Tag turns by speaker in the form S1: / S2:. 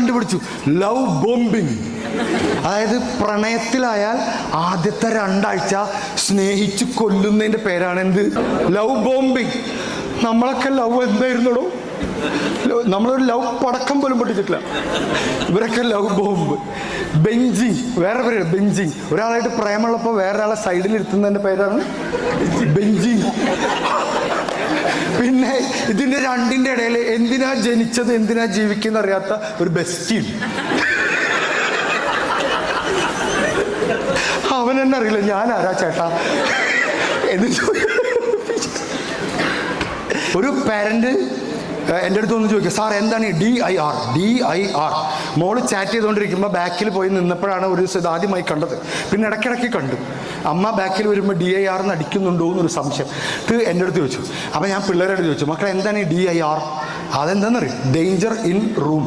S1: കണ്ടുപിടിച്ചു, love bombing. അതായത് പ്രണയത്തിലായാൽ ആദ്യത്തെ 2 ആഴ്ച സ്നേഹിച്ചു കൊല്ലുന്നതിന്റെ പേരാണ് എന്ത്? Love bombing. നമ്മളൊക്കെ ലവ് എന്തായിരുന്നോ? നമ്മളൊരു ലവ് പടക്കം പോലും പൊട്ടിച്ചിട്ടില്ല. ഇവരൊക്കെ ലവ് ബോംബ്. ബെഞ്ചിങ്, വേറെ പേര് ബെഞ്ചിങ്. ഒരാളായിട്ട് പ്രേമുള്ളപ്പോൾ വേറൊരാളെ സൈഡിൽ ഇരുത്തുന്നതിന്റെ പേരാണ് ബെഞ്ചിങ്. പിന്നെ ഇതിന്റെ രണ്ടിന്റെ ഇടയിൽ എന്തിനാ ജനിച്ചത് എന്തിനാ ജീവിക്കുന്ന അറിയാത്ത ഒരു ബെസ്റ്റിയും. അവൻ എന്നെ അറിയില്ല, ഞാൻ ആരാ ചേട്ടാ എന്ന്. ഒരു പാരന്റ് എൻ്റെ അടുത്ത് ഒന്ന് ചോദിക്കുക, സാർ എന്താണ് ഈ DIR? മോള് ചാറ്റ് ചെയ്തുകൊണ്ടിരിക്കുമ്പോൾ ബാക്കിൽ പോയി നിന്നപ്പോഴാണ് ഒരു ദിവസം ആദ്യമായി കണ്ടത്. പിന്നെ ഇടയ്ക്കിടയ്ക്ക് കണ്ടു. അമ്മ ബാക്കിൽ വരുമ്പോൾ DIR എന്ന് അടിക്കുന്നുണ്ടോ എന്നൊരു സംശയം. എൻ്റെ അടുത്ത് ചോദിച്ചു. അപ്പം ഞാൻ പിള്ളേരോട് ചോദിച്ചു, മക്കളെ എന്താണ് ഈ DIR? അതെന്താണെന്നറിയും, ഡേഞ്ചർ ഇൻ റൂം.